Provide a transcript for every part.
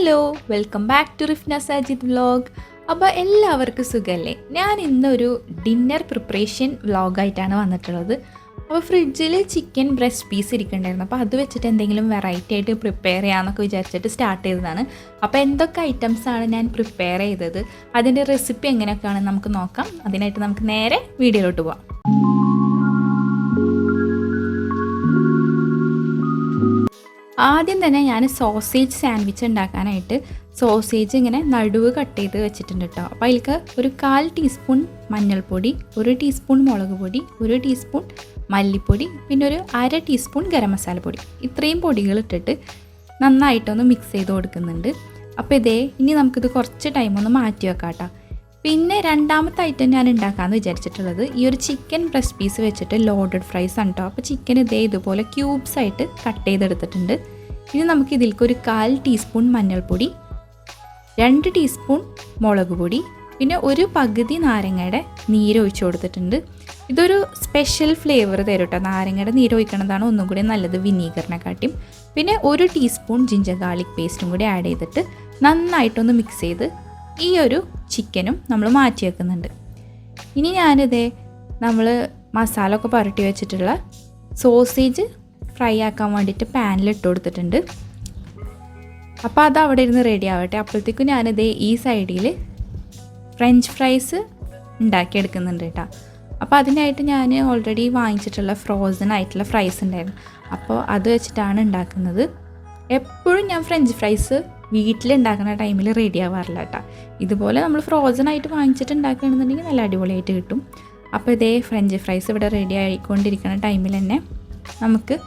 Hello, welcome back to Rifna Sajid vlog. അപ്പോൾ എല്ലാവർക്കും സുഖമല്ലേ? ഞാൻ ഇന്നൊരു ഡിന്നർ പ്രിപ്പറേഷൻ വ്ലോഗായിട്ടാണ് വന്നിട്ടുള്ളത്. അപ്പോൾ ഫ്രിഡ്ജിൽ ചിക്കൻ ബ്രസ്റ്റ് പീസ് ഇരിക്കുന്നുണ്ടായിരുന്നു. അപ്പോൾ അത് വെച്ചിട്ട് എന്തെങ്കിലും വെറൈറ്റി ആയിട്ട് പ്രിപ്പയർ ചെയ്യാമെന്നൊക്കെ വിചാരിച്ചിട്ട് സ്റ്റാർട്ട് ചെയ്തതാണ്. അപ്പോൾ എന്തൊക്കെ ഐറ്റംസാണ് ഞാൻ പ്രിപ്പയർ ചെയ്തത്, അതിൻ്റെ റെസിപ്പി എങ്ങനെയൊക്കെയാണെന്ന് നമുക്ക് നോക്കാം. അതിനായിട്ട് നമുക്ക് നേരെ വീഡിയോയിലോട്ട് പോകാം. ആദ്യം തന്നെ ഞാൻ സോസേജ് സാൻഡ്വിച്ച് ഉണ്ടാക്കാനായിട്ട് സോസേജ് ഇങ്ങനെ നടുവ് കട്ട് ചെയ്ത് വെച്ചിട്ടുണ്ട് കേട്ടോ. അപ്പോൾ അതിലേക്ക് ഒരു 1/4 ടീസ്പൂൺ മഞ്ഞൾപ്പൊടി, 1 ടീസ്പൂൺ മുളക് പൊടി, 1 ടീസ്പൂൺ മല്ലിപ്പൊടി, പിന്നെ ഒരു 1/2 ടീസ്പൂൺ ഗരം മസാലപ്പൊടി, ഇത്രയും പൊടികൾ ഇട്ടിട്ട് നന്നായിട്ടൊന്ന് മിക്സ് ചെയ്ത് കൊടുക്കുന്നുണ്ട്. അപ്പോൾ ഇനി നമുക്കിത് കുറച്ച് ടൈമൊന്ന് മാറ്റി വെക്കാം കേട്ടോ. പിന്നെ രണ്ടാമത്തെ ഐറ്റം ഞാൻ ഉണ്ടാക്കാമെന്ന് വിചാരിച്ചിട്ടുള്ളത് ഈ ഒരു ചിക്കൻ ബ്രസ്റ്റ് പീസ് വെച്ചിട്ട് ലോഡഡ് ഫ്രൈസ് ആണ് കേട്ടോ. അപ്പോൾ ചിക്കൻ ഇതുപോലെ ക്യൂബ്സ് ആയിട്ട് കട്ട് ചെയ്തെടുത്തിട്ടുണ്ട്. ഇനി നമുക്ക് ഇതിലേക്ക് ഒരു 1/4 ടീസ്പൂൺ മഞ്ഞൾപ്പൊടി, 2 ടീസ്പൂൺ മുളക് പൊടി, പിന്നെ ഒരു പകുതി നാരങ്ങയുടെ നീര് ഒഴിച്ചു കൊടുത്തിട്ടുണ്ട്. ഇതൊരു സ്പെഷ്യൽ ഫ്ലേവർ തരും കേട്ടോ. നാരങ്ങയുടെ നീര് ഒഴിക്കണതാണ് ഒന്നും കൂടി നല്ലത് വിനീഗറിനെക്കാട്ടിയും. പിന്നെ 1 ടീസ്പൂൺ ജിഞ്ചർ ഗാർലിക് പേസ്റ്റും കൂടി ആഡ് ചെയ്തിട്ട് നന്നായിട്ടൊന്ന് മിക്സ് ചെയ്ത് ഈ ഒരു ചിക്കനും നമ്മൾ മാറ്റി വെക്കുന്നുണ്ട്. ഇനി നമ്മൾ മസാല ഒക്കെ പുരട്ടി വെച്ചിട്ടുള്ള സോസേജ് ഫ്രൈ ആക്കാൻ വേണ്ടിയിട്ട് പാനിലിട്ട് കൊടുത്തിട്ടുണ്ട്. അപ്പോൾ അത് അവിടെ ഇരുന്ന് റെഡി ആവട്ടെ. അപ്പോഴത്തേക്കും ഈ സൈഡിൽ ഫ്രഞ്ച് ഫ്രൈസ് ഉണ്ടാക്കിയെടുക്കുന്നുണ്ട് കേട്ടോ. അപ്പോൾ അതിനായിട്ട് ഞാൻ ഓൾറെഡി വാങ്ങിച്ചിട്ടുള്ള ഫ്രോസൺ ആയിട്ടുള്ള ഫ്രൈസ് ഉണ്ടായിരുന്നു. അപ്പോൾ അത് വെച്ചിട്ടാണ് ഉണ്ടാക്കുന്നത്. എപ്പോഴും ഞാൻ ഫ്രഞ്ച് ഫ്രൈസ് വീട്ടിലുണ്ടാക്കുന്ന ടൈമിൽ റെഡി ആവാറില്ല കേട്ടോ. ഇതുപോലെ നമ്മൾ ഫ്രോസൺ ആയിട്ട് വാങ്ങിച്ചിട്ട് ഉണ്ടാക്കുകയാണെന്നുണ്ടെങ്കിൽ നല്ല അടിപൊളിയായിട്ട് കിട്ടും. അപ്പോൾ ഫ്രഞ്ച് ഫ്രൈസ് ഇവിടെ റെഡി ആയിക്കൊണ്ടിരിക്കുന്ന ടൈമിൽ തന്നെ നമുക്ക്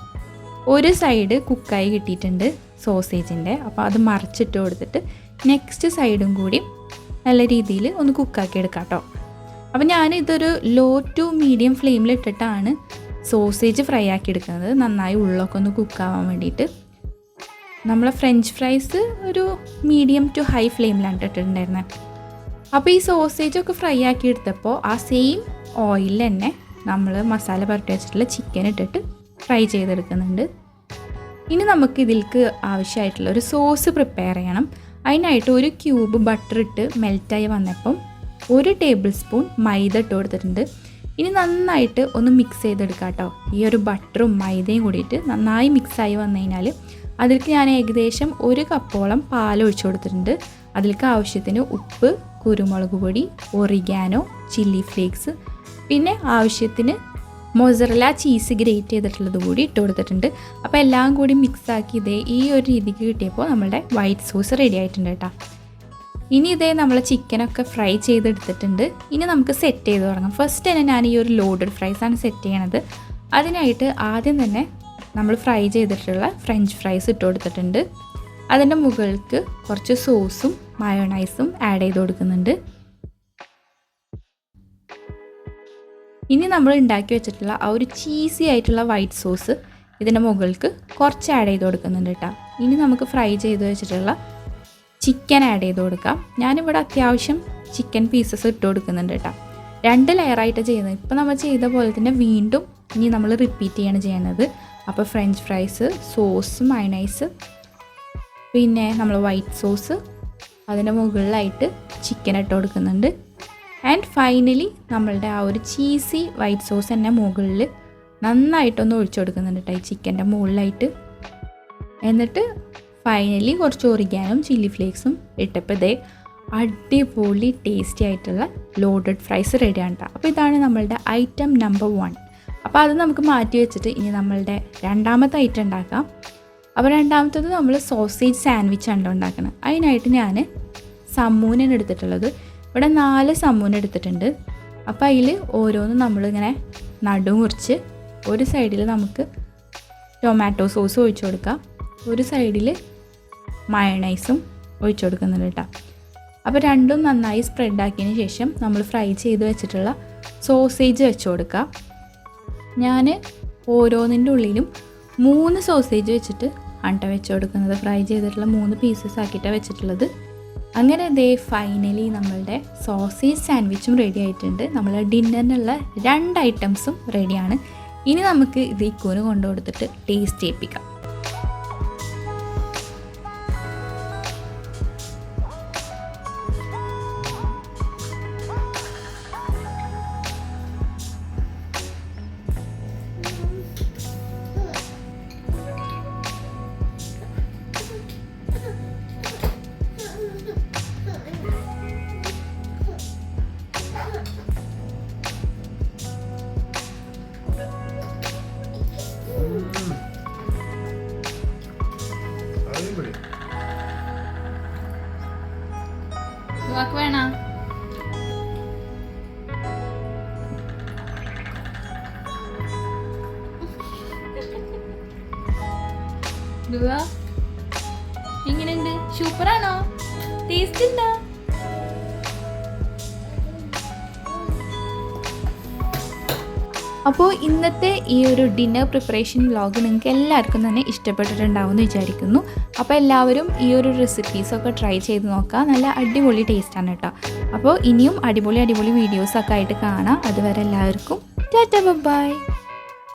ഒരു സൈഡ് കുക്കായി കിട്ടിയിട്ടുണ്ട് സോസേജിൻ്റെ. അപ്പോൾ അത് മറിച്ചിട്ട് കൊടുത്തിട്ട് നെക്സ്റ്റ് സൈഡും കൂടി നല്ല രീതിയിൽ ഒന്ന് കുക്കാക്കി എടുക്കാം കേട്ടോ. അപ്പോൾ ഞാനിതൊരു ലോ ടു മീഡിയം ഫ്ലെയിമിലിട്ടിട്ടാണ് സോസേജ് ഫ്രൈ ആക്കി എടുക്കുന്നത്, നന്നായി ഉള്ളൊക്കെ ഒന്ന് കുക്കാവാൻ വേണ്ടിയിട്ട്. നമ്മളെ ഫ്രഞ്ച് ഫ്രൈസ് ഒരു മീഡിയം ടു ഹൈ ഫ്ലെയിമിലാണ് ഇട്ടിട്ടുണ്ടായിരുന്നത്. അപ്പോൾ ഈ സോസേജൊക്കെ ഫ്രൈ ആക്കി എടുത്തപ്പോൾ ആ സെയിം ഓയിലിൽ തന്നെ നമ്മൾ മസാല പുരട്ടി വെച്ചിട്ടുള്ള ചിക്കൻ ഇട്ടിട്ട് ഫ്രൈ ചെയ്തെടുക്കുന്നുണ്ട്. ഇനി നമുക്ക് ഇതിലേക്ക് ആവശ്യമായിട്ടുള്ള ഒരു സോസ് പ്രിപ്പയർ ചെയ്യണം. അതിനായിട്ട് ഒരു ക്യൂബ് ബട്ടർ ഇട്ട് മെൽറ്റായി വന്നപ്പം 1 ടേബിൾ സ്പൂൺ മൈദ ഇട്ട് കൊടുത്തിട്ടുണ്ട്. ഇനി നന്നായിട്ട് ഒന്ന് മിക്സ് ചെയ്തെടുക്കാം കേട്ടോ. ഈ ഒരു ബട്ടറും മൈദയും കൂടിയിട്ട് നന്നായി മിക്സായി വന്നു കഴിഞ്ഞാൽ അതിലേക്ക് ഞാൻ ഏകദേശം 1 കപ്പോളം പാൽ ഒഴിച്ചു കൊടുത്തിട്ടുണ്ട്. അതിലേക്ക് ആവശ്യത്തിന് ഉപ്പ്, കുരുമുളക് പൊടി, ഒറിഗാനോ, ചില്ലി ഫ്ലേക്സ്, പിന്നെ ആവശ്യത്തിന് മൊസറല്ല ചീസ് ഗ്രേറ്റ് ചെയ്തിട്ടുള്ളത് കൂടി ഇട്ട് കൊടുത്തിട്ടുണ്ട്. അപ്പോൾ എല്ലാം കൂടി മിക്സാക്കി ഈ ഒരു രീതിക്ക് കിട്ടിയപ്പോൾ നമ്മളുടെ വൈറ്റ് സോസ് റെഡി ആയിട്ടുണ്ട് കേട്ടോ. ഇനി നമ്മൾ ചിക്കനൊക്കെ ഫ്രൈ ചെയ്തെടുത്തിട്ടുണ്ട്. ഇനി നമുക്ക് സെറ്റ് ചെയ്ത് തുടങ്ങാം. ഫസ്റ്റ് തന്നെ ഞാൻ ഈ ഒരു ലോഡഡ് ഫ്രൈസാണ് സെറ്റ് ചെയ്യണത്. അതിനായിട്ട് ആദ്യം തന്നെ നമ്മൾ ഫ്രൈ ചെയ്തിട്ടുള്ള ഫ്രഞ്ച് ഫ്രൈസ് ഇട്ട് കൊടുത്തിട്ടുണ്ട്. അതിൻ്റെ മുകൾക്ക് കുറച്ച് സോസും മയോണൈസും ആഡ് ചെയ്ത് കൊടുക്കുന്നുണ്ട്. ഇനി നമ്മൾ ഉണ്ടാക്കി വെച്ചിട്ടുള്ള ആ ഒരു ചീസി ആയിട്ടുള്ള വൈറ്റ് സോസ് ഇതിൻ്റെ മുകൾക്ക് കുറച്ച് ആഡ് ചെയ്ത് കൊടുക്കുന്നുണ്ട് കേട്ടോ. ഇനി നമുക്ക് ഫ്രൈ ചെയ്ത് വെച്ചിട്ടുള്ള ചിക്കൻ ആഡ് ചെയ്ത് കൊടുക്കാം. ഞാനിവിടെ അത്യാവശ്യം ചിക്കൻ പീസസ് ഇട്ട് കൊടുക്കുന്നുണ്ട് കേട്ടോ. 2 ലെയറായിട്ട് ചെയ്യുന്നത്. ഇപ്പോൾ നമ്മൾ ചെയ്ത പോലെ തന്നെ വീണ്ടും ഇനി നമ്മൾ റിപ്പീറ്റ് ചെയ്യാണ് ചെയ്യുന്നത്. അപ്പോൾ ഫ്രഞ്ച് ഫ്രൈസ്, സോസ്, മയണൈസ്, പിന്നെ നമ്മൾ വൈറ്റ് സോസ്, അതിൻ്റെ മുകളിലായിട്ട് ചിക്കൻ ഇട്ട് കൊടുക്കുന്നുണ്ട്. ആൻഡ് ഫൈനലി നമ്മളുടെ ആ ഒരു ചീസി വൈറ്റ് സോസ് തന്നെ മുകളിൽ നന്നായിട്ടൊന്ന് ഒഴിച്ചു കൊടുക്കുന്നുണ്ട് കേട്ടോ ഈ ചിക്കൻ്റെ മുകളിലായിട്ട്. എന്നിട്ട് ഫൈനലി കുറച്ച് ഒറിഗാനും ചില്ലി ഫ്ലേക്സും ഇട്ടപ്പോൾ അടിപൊളി ടേസ്റ്റി ആയിട്ടുള്ള ലോഡഡ് ഫ്രൈസ് റെഡിയാണ് കേട്ടോ. അപ്പോൾ ഇതാണ് നമ്മളുടെ ഐറ്റം നമ്പർ 1. അപ്പോൾ അത് നമുക്ക് മാറ്റി വെച്ചിട്ട് ഇനി നമ്മളുടെ രണ്ടാമത്തെ ഐറ്റം ഉണ്ടാക്കാം. അപ്പോൾ രണ്ടാമത്തത് നമ്മൾ സോസേജ് സാൻഡ്വിച്ചാണ് ഉണ്ടാക്കുന്നത്. അതിനായിട്ട് ഞാൻ സമൂനാണ് എടുത്തിട്ടുള്ളത്. ഇവിടെ 4 സമൂന എടുത്തിട്ടുണ്ട്. അപ്പോൾ അതിൽ ഓരോന്നും നമ്മളിങ്ങനെ നടുമുറിച്ച് ഒരു സൈഡിൽ നമുക്ക് ടൊമാറ്റോ സോസ് ഒഴിച്ചു കൊടുക്കാം, ഒരു സൈഡിൽ മയണൈസും ഒഴിച്ചു കൊടുക്കുന്നുണ്ട് കേട്ടോ. അപ്പോൾ രണ്ടും നന്നായി സ്പ്രെഡാക്കിയതിന് ശേഷം നമ്മൾ ഫ്രൈ ചെയ്ത് വെച്ചിട്ടുള്ള സോസേജ് വെച്ച് കൊടുക്കാം. ഞാൻ ഓരോന്നിൻ്റെ ഉള്ളിലും 3 സോസേജ് വെച്ചിട്ട് ആണ് വെച്ച് കൊടുക്കുന്നത്. ഫ്രൈ ചെയ്തിട്ടുള്ള 3 പീസസ് ആക്കിയിട്ടാണ് വെച്ചിട്ടുള്ളത്. അങ്ങനെ ഫൈനലി നമ്മളുടെ സോസേജ് സാൻഡ്വിച്ചും റെഡി ആയിട്ടുണ്ട്. നമ്മൾ ഡിന്നറിനുള്ള 2 ഐറ്റംസും റെഡിയാണ്. ഇനി നമുക്ക് ഇത് ഇക്കൂന് കൊണ്ടു കൊടുത്തിട്ട് ടേസ്റ്റ് ചെയ്യിപ്പിക്കാം. വാക്ക് വേണ എങ്ങനെയുണ്ട്? സൂപ്പറാണോ? ടേസ്റ്റ് ഉണ്ടോ? അപ്പോൾ ഇന്നത്തെ ഈ ഒരു ഡിന്നർ പ്രിപ്പറേഷൻ വ്ളോഗ് നിങ്ങൾക്ക് എല്ലാവർക്കും തന്നെ ഇഷ്ടപ്പെട്ടിട്ടുണ്ടാവും എന്ന് വിചാരിക്കുന്നു. അപ്പോൾ എല്ലാവരും ഈ ഒരു റെസിപ്പീസൊക്കെ ട്രൈ ചെയ്ത് നോക്കുക. നല്ല അടിപൊളി ടേസ്റ്റാണ് കേട്ടോ. അപ്പോൾ ഇനിയും അടിപൊളി വീഡിയോസൊക്കെ ആയിട്ട് കാണാം. അതുവരെ എല്ലാവർക്കും ടാറ്റാ ബൈ.